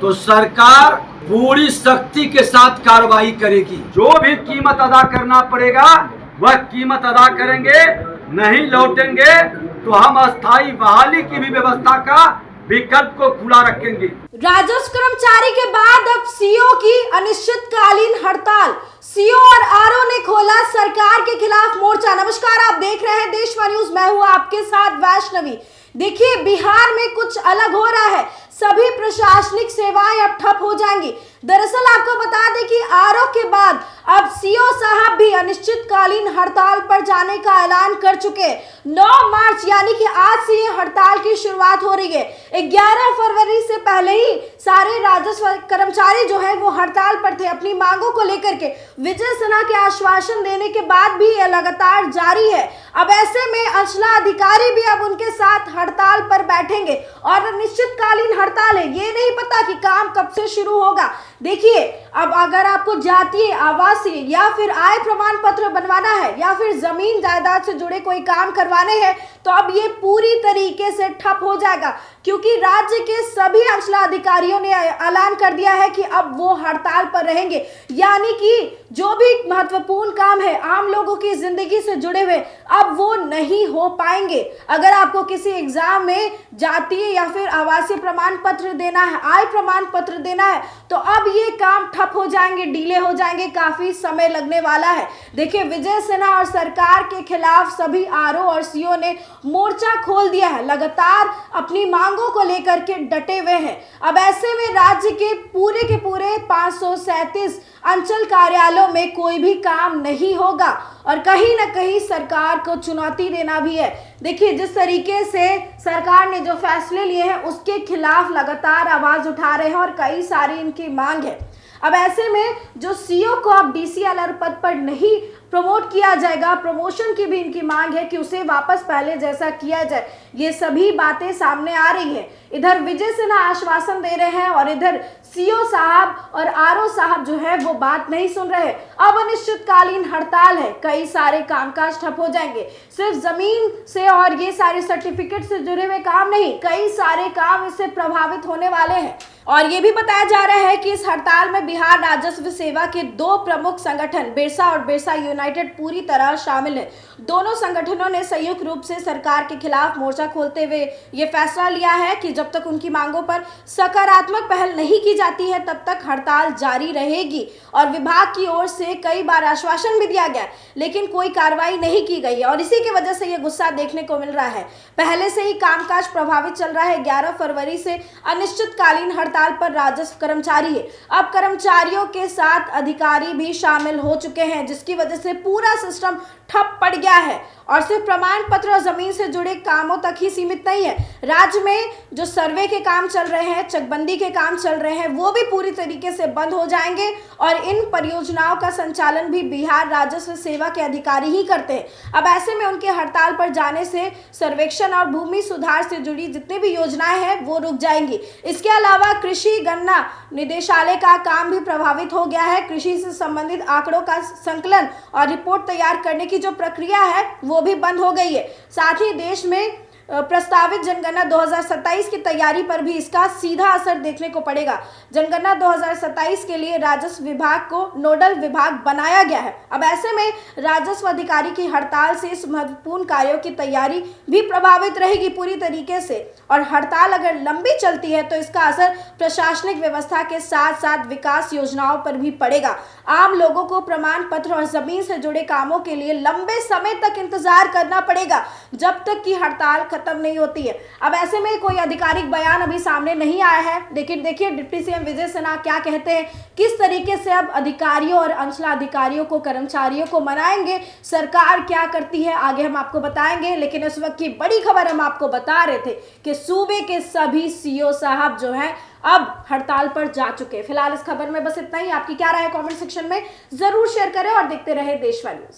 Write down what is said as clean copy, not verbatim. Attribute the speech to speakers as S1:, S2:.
S1: तो सरकार पूरी सख्ती के साथ कार्रवाई करेगी। जो भी कीमत अदा करना पड़ेगा वह कीमत अदा करेंगे। नहीं लौटेंगे तो हम अस्थायी बहाली की भी व्यवस्था का विकल्प को खुला रखेंगे।
S2: राजस्व कर्मचारी के बाद अब सीओ की अनिश्चितकालीन हड़ताल। सीओ और आरओ ने खोला सरकार के खिलाफ मोर्चा। नमस्कार, आप देख रहे हैं देशवा न्यूज, मैं हूं आपके साथ वैष्णवी। देखिए, बिहार में कुछ अलग हो रहा है। सभी प्रशासनिक सेवाएं अब ठप हो जाएंगी। दरअसल आपको बता दें कि आरओ के बाद अब सीओ साहब भी अनिश्चितकालीन हड़ताल पर जाने का ऐलान कर चुके। 9 मार्च यानी कि आज से ये हड़ताल की शुरुआत हो रही है। 11 फरवरी से पहले ही सारे राजस्व कर्मचारी जो है वो हड़ताल पर थे अपनी मांगों को लेकर के। विजय सिन्हा के आश्वासन देने के बाद भी ये लगातार जारी है। अब ऐसे में अंचला अधिकारी भी अब उनके साथ हड़ताल पर बैठेंगे और अनिश्चितकालीन हड़ताल है। ये नहीं पता कि काम कब से शुरू होगा। देखिए, अब अगर आपको जातीय, आवासीय या फिर आय प्रमाण पत्र बनवाना है या फिर जमीन जायदाद से जुड़े कोई काम करवाने हैं तो अब ये पूरी तरीके से ठप हो जाएगा, क्योंकि राज्य के सभी अंचला अधिकारियों ने ऐलान कर दिया है कि अब वो हड़ताल पर रहेंगे। यानी कि जो भी महत्वपूर्ण काम है आम लोगों की जिंदगी से जुड़े हुए, अब वो नहीं हो पाएंगे। अगर आपको किसी एग्जाम में जातीय या फिर आवासीय प्रमाण पत्र देना है, आय प्रमाण पत्र देना है, तो अब ये काम ठप हो जाएंगे, डिले हो जाएंगे, काफी समय लगने वाला है। देखिए, विजय सिन्हा और सरकार के खिलाफ सभी आरओ और सीओ ने मोर्चा खोल दिया है। लगातार अपनी मांगों को लेकर के डटे हुए हैं। अब ऐसे में राज्य के पूरे 537 अंचल कार्यालयों में कोई भी काम नहीं होगा और कहीं ना कहीं सरकार को चुनौती देना भी है। देखिए, जिस तरीके से सरकार ने जो फैसले लिए हैं उसके खिलाफ लगातार आवाज उठा रहे हैं और कई सारी इनकी मांग है। अब ऐसे में जो सीओ को अब डीसीएलआर पद पर नहीं प्रमोट किया जाएगा, प्रमोशन की भी इनकी मांग है कि उसे वापस पहले जैसा किया जाए। ये सभी बातें सामने आ रही हैं। इधर विजय सिन्हा आश्वासन दे रहे हैं और इधर सीओ साहब और आरओ साहब जो है वो बात नहीं सुन रहे। अब अनिश्चितकालीन हड़ताल है, कई सारे कामकाज ठप हो जाएंगे। सिर्फ जमीन से और ये सारे सर्टिफिकेट से जुड़े हुए काम नहीं, कई सारे काम इससे प्रभावित होने वाले हैं। और ये भी बताया जा रहा है कि इस हड़ताल में बिहार राजस्व सेवा के 2 प्रमुख संगठन बिरसा और बिरसा यूनाइटेड पूरी तरह शामिल है। दोनों संगठनों ने संयुक्त रूप से सरकार के खिलाफ मोर्चा खोलते हुए ये फैसला लिया है कि जब तक उनकी मांगों पर सकारात्मक पहल नहीं की जाती है तब तक हड़ताल जारी रहेगी। और विभाग की ओर से कई बार आश्वासन भी दिया गया लेकिन कोई कार्रवाई नहीं की गई है और इसी की वजह से ये गुस्सा देखने को मिल रहा है। पहले से ही कामकाज प्रभावित चल रहा है। 11 फरवरी से अनिश्चितकालीन हड़ताल पर राजस्व कर्मचारी है। अब कर्मचारियों के साथ अधिकारी भी शामिल हो चुके हैं, जिसकी वजह से पूरा सिस्टम ठप पड़ गया है। और सिर्फ प्रमाण पत्र और जमीन से जुड़े कामों तक ही सीमित नहीं है। राज्य में जो सर्वे के काम चल रहे हैं, चकबंदी के काम चल रहे हैं, वो भी पूरी तरीके से बंद हो जाएंगे और इन परियोजनाओं का संचालन भी बिहार राजस्व सेवा के अधिकारी ही करते हैं। अब ऐसे में उनके हड़ताल पर जाने से सर्वेक्षण और भूमि सुधार से जुड़ी जितनी भी योजनाएं हैं वो रुक जाएंगी। इसके अलावा कृषि गन्ना निदेशालय का काम भी प्रभावित हो गया है। कृषि से संबंधित आंकड़ों का संकलन और रिपोर्ट तैयार करने की जो प्रक्रिया है वो भी बंद हो गई है। साथ ही देश में प्रस्तावित जनगणना 2027 की तैयारी पर भी इसका सीधा असर देखने को पड़ेगा। जनगणना 2027 के लिए राजस्व विभाग को नोडल विभाग बनाया गया है। अब ऐसे में राजस्व अधिकारी की हड़ताल से इस महत्वपूर्ण कार्यों की तैयारी भी प्रभावित रहेगी पूरी तरीके से। और हड़ताल अगर लंबी चलती है तो इसका असर प्रशासनिक व्यवस्था के साथ साथ विकास योजनाओं पर भी पड़ेगा। आम लोगों को प्रमाण पत्र और जमीन से जुड़े कामों के लिए लंबे समय तक इंतजार करना पड़ेगा जब तक कि हड़ताल खत्म नहीं होती है। अब ऐसे में कोई आधिकारिक बयान अभी सामने नहीं आया है, लेकिन देखिए डिप्टी सीएम विजय सिन्हा क्या कहते हैं, किस तरीके से अब अधिकारियों और अंचला अधिकारियों को, कर्मचारियों को मनाएंगे, सरकार क्या करती है आगे हम आपको बताएंगे। लेकिन इस वक्त की बड़ी खबर हम आपको बता रहे थे कि सूबे के सभी सीओ साहब जो हैं अब हड़ताल पर जा चुके हैं। फिलहाल इस खबर में बस इतना ही। आपकी क्या राय है कमेंट सेक्शन में जरूर शेयर करें और देखते रहे देशवा न्यूज।